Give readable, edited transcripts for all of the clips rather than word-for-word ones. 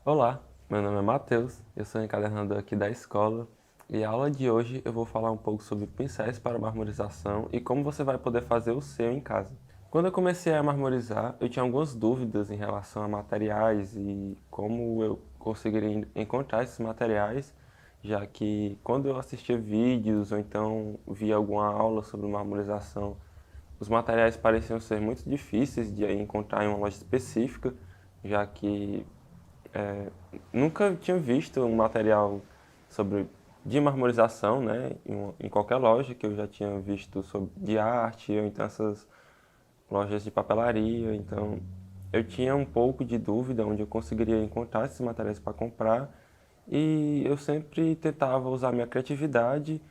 Olá, meu nome é Matheus, eu sou encadernador aqui da escola e a aula de hoje eu vou falar um pouco sobre pincéis para marmorização e como você vai poder fazer o seu em casa. Quando eu comecei a marmorizar, eu tinha algumas dúvidas em relação a materiais e como eu conseguiria encontrar esses materiais, já que quando eu assistia vídeos ou então via alguma aula sobre marmorização, os materiais pareciam ser muito difíceis de encontrar em uma loja específica, já que é, nunca tinha visto um material sobre de marmorização, né, em qualquer loja que eu já tinha visto sobre de arte ou então essas lojas de papelaria. Então, eu tinha um pouco de dúvida onde eu conseguiria encontrar esses materiais para comprar e eu sempre tentava usar minha criatividade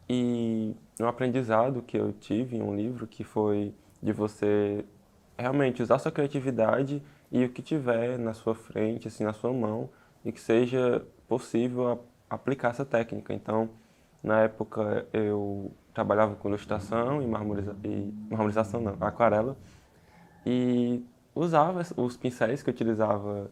e um aprendizado que eu tive em um livro que foi de você realmente usar sua criatividade e o que tiver na sua frente, assim, na sua mão, e que seja possível aplicar essa técnica. Então, na época eu trabalhava com ilustração e marmorização não, aquarela, e usava os pincéis que eu utilizava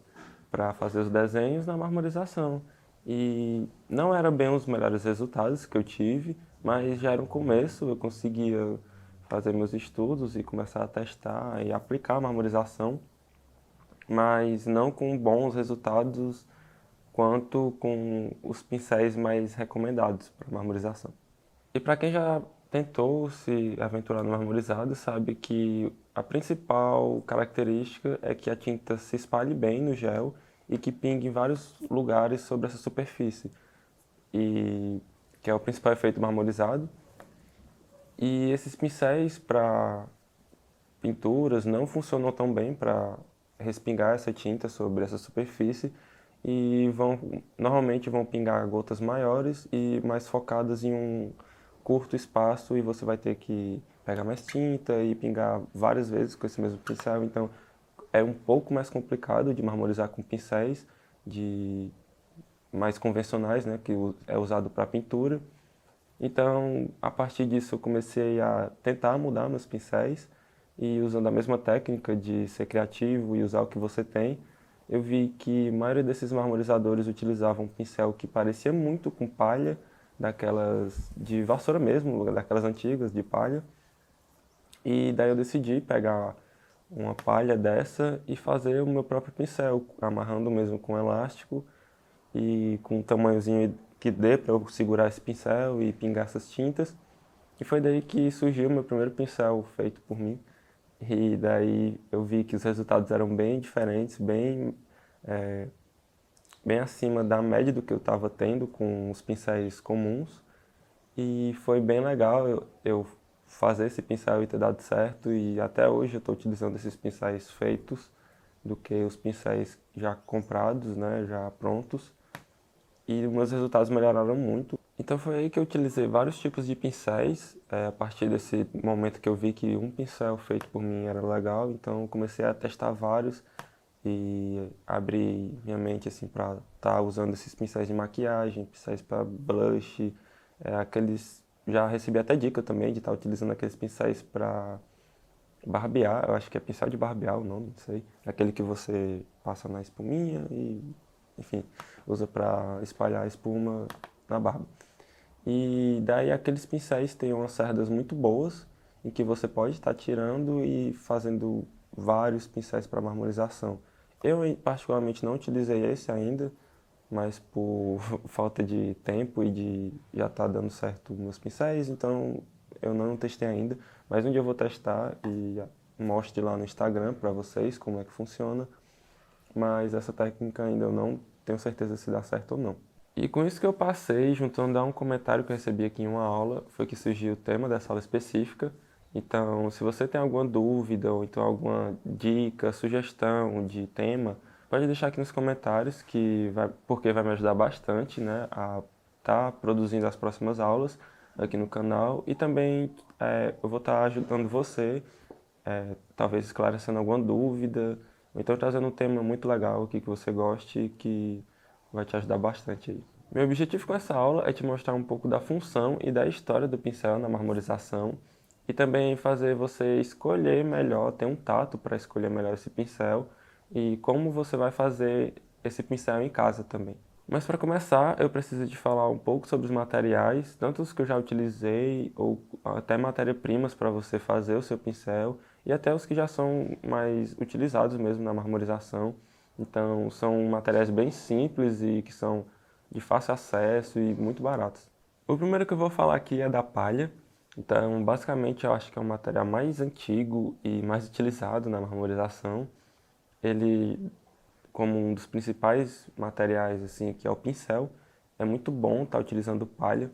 para fazer os desenhos na marmorização. E não eram bem os melhores resultados que eu tive, mas já era um começo, eu conseguia fazer meus estudos e começar a testar e aplicar a marmorização, mas não com bons resultados quanto com os pincéis mais recomendados para marmorização. E para quem já tentou se aventurar no marmorizado, sabe que a principal característica é que a tinta se espalhe bem no gel e que pingue em vários lugares sobre essa superfície, e que é o principal efeito marmorizado. E esses pincéis para pinturas não funcionam tão bem para respingar essa tinta sobre essa superfície e normalmente vão pingar gotas maiores e mais focadas em um curto espaço, e você vai ter que pegar mais tinta e pingar várias vezes com esse mesmo pincel. Então é um pouco mais complicado de marmorizar com pincéis de mais convencionais, né, que é usado para pintura. Então, a partir disso, eu comecei a tentar mudar meus pincéis e usando a mesma técnica de ser criativo e usar o que você tem, eu vi que a maioria desses marmorizadores utilizavam um pincel que parecia muito com palha, daquelas de vassoura mesmo, daquelas antigas de palha. E daí eu decidi pegar uma palha dessa e fazer o meu próprio pincel, amarrando mesmo com elástico e com um tamanhozinho que dê para eu segurar esse pincel e pingar essas tintas. E foi daí que surgiu o meu primeiro pincel feito por mim. E daí eu vi que os resultados eram bem diferentes, bem acima da média do que eu estava tendo com os pincéis comuns. E foi bem legal eu fazer esse pincel e ter dado certo. E até hoje eu estou utilizando esses pincéis feitos do que os pincéis já comprados, né, já prontos. E os meus resultados melhoraram muito. Então foi aí que eu utilizei vários tipos de pincéis. A partir desse momento que eu vi que um pincel feito por mim era legal, então eu comecei a testar vários e abri minha mente assim para estar usando esses pincéis de maquiagem, pincéis para blush, aqueles já recebi até dica também de estar utilizando aqueles pincéis para barbear, eu acho que é pincel de barbear o nome, não sei. Aquele que você passa na espuminha e, enfim, usa para espalhar a espuma na barba. E daí aqueles pincéis têm umas cerdas muito boas, em que você pode estar tirando e fazendo vários pincéis para marmorização. Eu particularmente não utilizei esse ainda, mas por falta de tempo e de já estar dando certo meus pincéis, então eu não testei ainda, mas um dia eu vou testar e mostre lá no Instagram para vocês como é que funciona, mas essa técnica ainda eu não tenho certeza se dá certo ou não. E com isso que eu passei, juntando a um comentário que eu recebi aqui em uma aula, foi que surgiu o tema dessa aula específica. Então, se você tem alguma dúvida ou então alguma dica, sugestão de tema, pode deixar aqui nos comentários porque vai me ajudar bastante, né, a estar produzindo as próximas aulas aqui no canal e também eu vou estar ajudando você, talvez esclarecendo alguma dúvida, ou então trazendo um tema muito legal aqui que você goste e que vai te ajudar bastante aí. Meu objetivo com essa aula é te mostrar um pouco da função e da história do pincel na marmorização e também fazer você escolher melhor, ter um tato para escolher melhor esse pincel e como você vai fazer esse pincel em casa também. Mas para começar, eu preciso de falar um pouco sobre os materiais, tanto os que eu já utilizei, ou até matéria-primas para você fazer o seu pincel, e até os que já são mais utilizados mesmo na marmorização. Então, são materiais bem simples e que são de fácil acesso e muito baratos. O primeiro que eu vou falar aqui é da palha. Então, basicamente, eu acho que é o material mais antigo e mais utilizado na marmorização. Ele, como um dos principais materiais, assim, que é o pincel, é muito bom estar utilizando palha,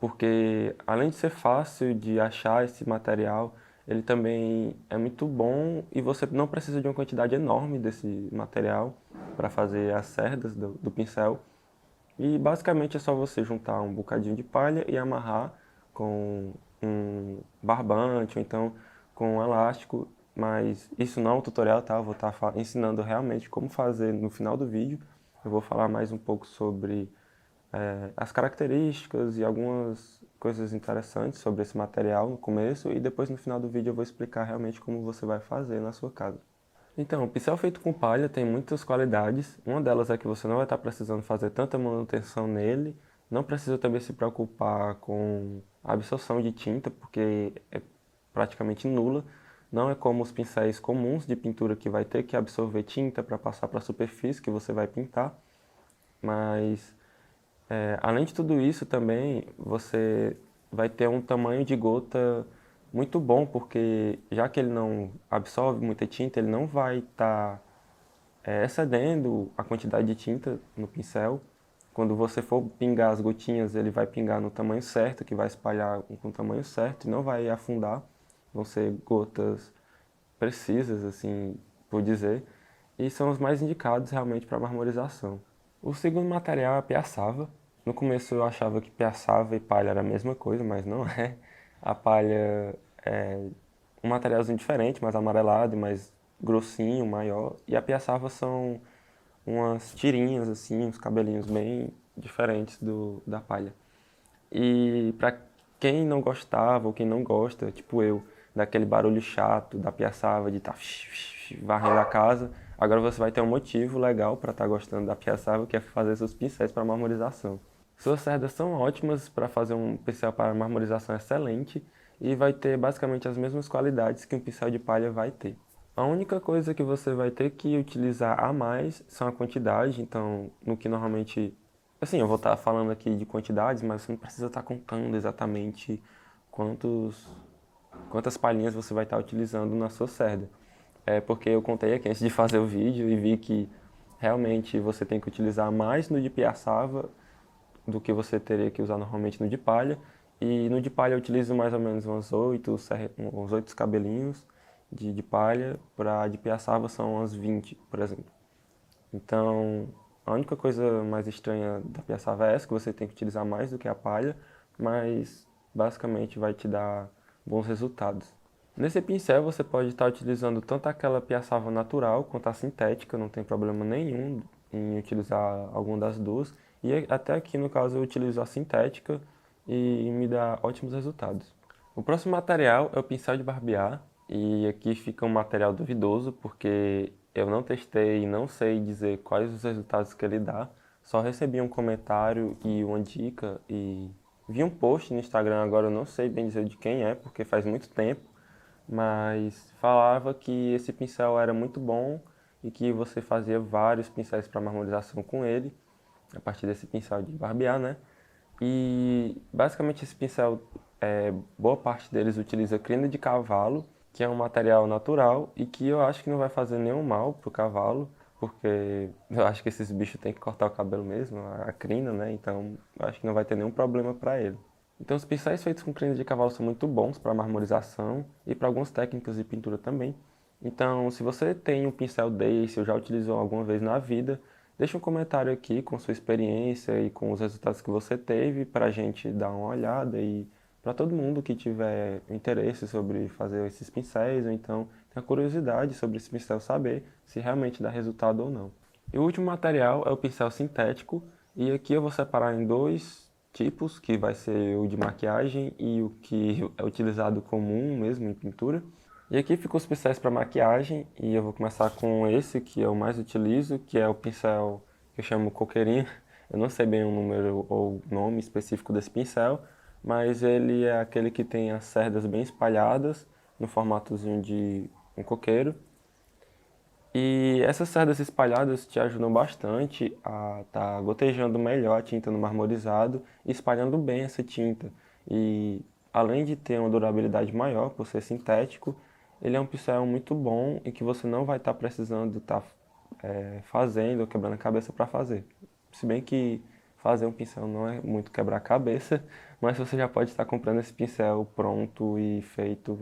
porque além de ser fácil de achar esse material, ele também é muito bom e você não precisa de uma quantidade enorme desse material para fazer as cerdas do pincel. E basicamente é só você juntar um bocadinho de palha e amarrar com um barbante ou então com um elástico, mas isso não é um tutorial, tá? Eu vou estar ensinando realmente como fazer no final do vídeo. Eu vou falar mais um pouco sobre as características e algumas coisas interessantes sobre esse material no começo e depois no final do vídeo eu vou explicar realmente como você vai fazer na sua casa. Então, o pincel feito com palha tem muitas qualidades. Uma delas é que você não vai estar precisando fazer tanta manutenção nele. Não precisa também se preocupar com a absorção de tinta, porque é praticamente nula. Não é como os pincéis comuns de pintura que vai ter que absorver tinta para passar para a superfície que você vai pintar. Mas, além de tudo isso também, você vai ter um tamanho de gota muito bom, porque já que ele não absorve muita tinta, ele não vai estar excedendo a quantidade de tinta no pincel. Quando você for pingar as gotinhas, ele vai pingar no tamanho certo, que vai espalhar com o tamanho certo e não vai afundar. Vão ser gotas precisas, assim, por dizer, e são os mais indicados realmente para marmorização. O segundo material é a piaçava. No começo eu achava que piaçava e palha era a mesma coisa, mas não é. A palha é um materialzinho diferente, mais amarelado e mais grossinho, maior. E a piaçava são umas tirinhas, assim, uns cabelinhos bem diferentes da palha. E para quem não gostava ou quem não gosta, tipo eu, daquele barulho chato da piaçava, de estar varrendo a casa, agora você vai ter um motivo legal para estar gostando da piaçava, que é fazer seus pincéis para marmorização. Suas cerdas são ótimas para fazer um pincel para marmorização excelente e vai ter basicamente as mesmas qualidades que um pincel de palha vai ter. A única coisa que você vai ter que utilizar a mais são a quantidade, então no que normalmente, assim, eu vou estar falando aqui de quantidades, mas você não precisa estar contando exatamente quantas palhinhas você vai estar utilizando na sua cerda. É porque eu contei aqui antes de fazer o vídeo e vi que realmente você tem que utilizar mais no de piaçava do que você teria que usar normalmente no de palha. E no de palha eu utilizo mais ou menos uns 8 cabelinhos de palha, para de piaçava são umas 20, por exemplo. Então, a única coisa mais estranha da piaçava é essa, que você tem que utilizar mais do que a palha, mas basicamente vai te dar bons resultados. Nesse pincel você pode estar utilizando tanto aquela piaçava natural quanto a sintética, não tem problema nenhum em utilizar alguma das duas. E até aqui no caso eu utilizo a sintética e me dá ótimos resultados. O próximo material é o pincel de barbear, e aqui fica um material duvidoso porque eu não testei e não sei dizer quais os resultados que ele dá. Só recebi um comentário e uma dica e vi um post no Instagram, agora eu não sei bem dizer de quem é, porque faz muito tempo, mas falava que esse pincel era muito bom e que você fazia vários pincéis para marmorização com ele, a partir desse pincel de barbear, né? E basicamente esse pincel, boa parte deles utiliza crina de cavalo, que é um material natural e que eu acho que não vai fazer nenhum mal pro cavalo, porque eu acho que esses bichos têm que cortar o cabelo mesmo, a crina, né? Então eu acho que não vai ter nenhum problema para ele. Então os pincéis feitos com crina de cavalo são muito bons para marmorização e para algumas técnicas de pintura também. Então, se você tem um pincel desse ou já utilizou alguma vez na vida, deixa um comentário aqui com sua experiência e com os resultados que você teve para a gente dar uma olhada, e para todo mundo que tiver interesse sobre fazer esses pincéis ou então tenha curiosidade sobre esse pincel, saber se realmente dá resultado ou não. E o último material é o pincel sintético, e aqui eu vou separar em dois tipos, que vai ser o de maquiagem e o que é utilizado comum mesmo em pintura. E aqui ficam os pincéis para maquiagem, e eu vou começar com esse que eu mais utilizo, que é o pincel que eu chamo coqueirinho. Eu não sei bem o número ou nome específico desse pincel, mas ele é aquele que tem as cerdas bem espalhadas, no formatozinho de um coqueiro. E essas cerdas espalhadas te ajudam bastante a estar gotejando melhor a tinta no marmorizado e espalhando bem essa tinta. E além de ter uma durabilidade maior por ser sintético, ele é um pincel muito bom e que você não vai estar precisando estar fazendo ou quebrando a cabeça para fazer. Se bem que fazer um pincel não é muito quebrar a cabeça, mas você já pode estar comprando esse pincel pronto e feito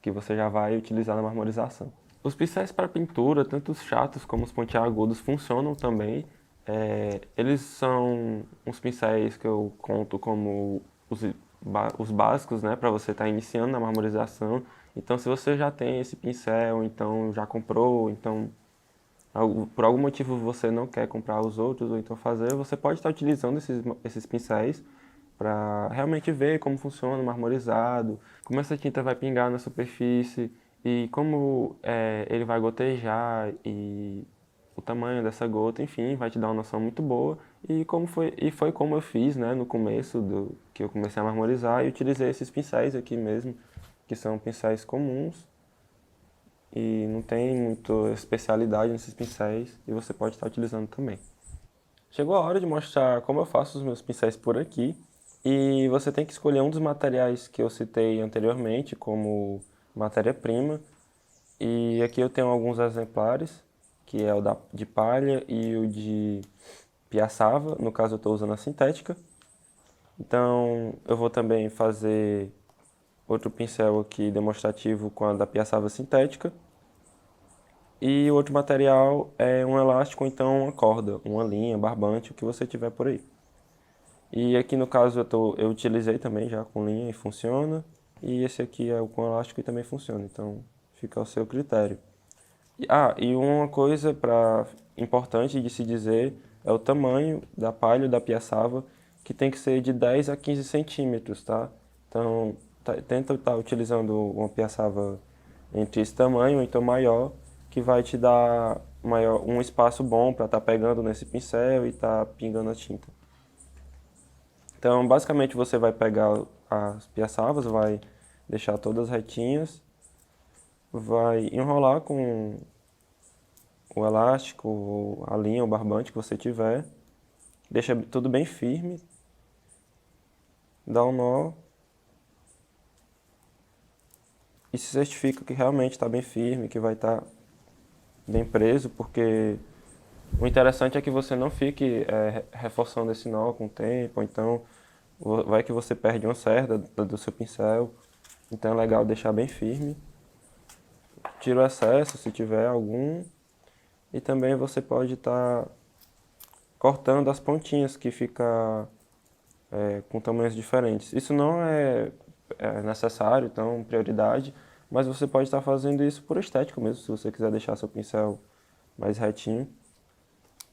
que você já vai utilizar na marmorização. Os pincéis para pintura, tanto os chatos como os pontiagudos, funcionam também. Eles são uns pincéis que eu conto como os básicos, né, para você estar iniciando na marmorização. Então, se você já tem esse pincel, então já comprou, então por algum motivo você não quer comprar os outros ou então fazer, você pode estar utilizando esses pincéis para realmente ver como funciona o marmorizado, como essa tinta vai pingar na superfície e como ele vai gotejar e o tamanho dessa gota, enfim, vai te dar uma noção muito boa e foi como eu fiz, né, no começo que eu comecei a marmorizar e utilizei esses pincéis aqui mesmo, que são pincéis comuns e não tem muita especialidade nesses pincéis e você pode estar utilizando também. Chegou a hora de mostrar como eu faço os meus pincéis por aqui e você tem que escolher um dos materiais que eu citei anteriormente como matéria-prima e aqui eu tenho alguns exemplares, que é o de palha e o de piaçava, no caso eu estou usando a sintética. Então eu vou também fazer outro pincel aqui demonstrativo com a da piaçava sintética. E o outro material é um elástico ou então uma corda, uma linha, barbante, o que você tiver por aí. E aqui no caso eu utilizei também já com linha e funciona. E esse aqui é o com elástico e também funciona, então fica ao seu critério. E uma coisa importante de se dizer é o tamanho da palha da piaçava, que tem que ser de 10 a 15 centímetros, tá? Então tenta estar utilizando uma piaçava entre esse tamanho, ou então maior, que vai te dar um espaço bom para estar pegando nesse pincel e estar pingando a tinta. Então, basicamente, você vai pegar as piaçavas, vai deixar todas retinhas, vai enrolar com o elástico, a linha, o barbante que você tiver, deixa tudo bem firme, dá um nó e se certifica que realmente está bem firme, que vai estar bem preso, porque o interessante é que você não fique reforçando esse nó com o tempo, ou então vai que você perde uma cerda do seu pincel, então é legal deixar bem firme. Tira o excesso, se tiver algum, e também você pode estar cortando as pontinhas que fica com tamanhos diferentes. Isso não é necessário, então prioridade, mas você pode estar fazendo isso por estética mesmo, se você quiser deixar seu pincel mais retinho.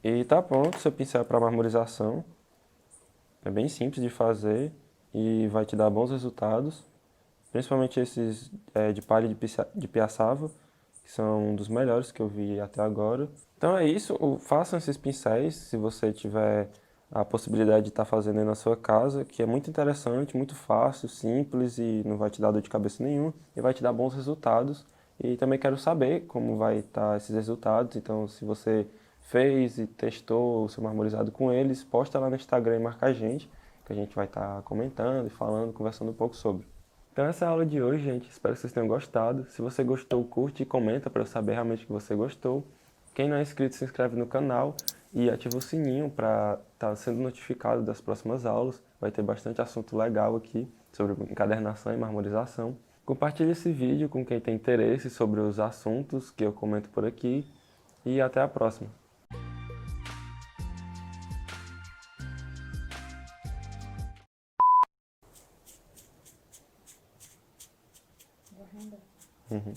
E tá pronto seu pincel para marmorização. É bem simples de fazer e vai te dar bons resultados, principalmente esses de palha de piaçava, que são um dos melhores que eu vi até agora. Então é isso, façam esses pincéis se você tiver a possibilidade de estar fazendo aí na sua casa, que é muito interessante, muito fácil, simples e não vai te dar dor de cabeça nenhuma e vai te dar bons resultados. E também quero saber como vai estar esses resultados, então se você fez e testou o seu marmorizado com eles, posta lá no Instagram e marca a gente, que a gente vai estar comentando e falando, conversando um pouco sobre. Então essa é a aula de hoje, gente. Espero que vocês tenham gostado. Se você gostou, curte e comenta para eu saber realmente que você gostou. Quem não é inscrito, se inscreve no canal e ativa o sininho para estar sendo notificado das próximas aulas. Vai ter bastante assunto legal aqui sobre encadernação e marmorização. Compartilhe esse vídeo com quem tem interesse sobre os assuntos que eu comento por aqui e até a próxima. Uhum.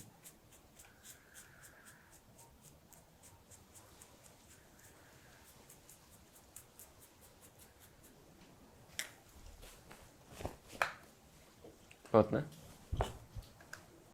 Pronto, né?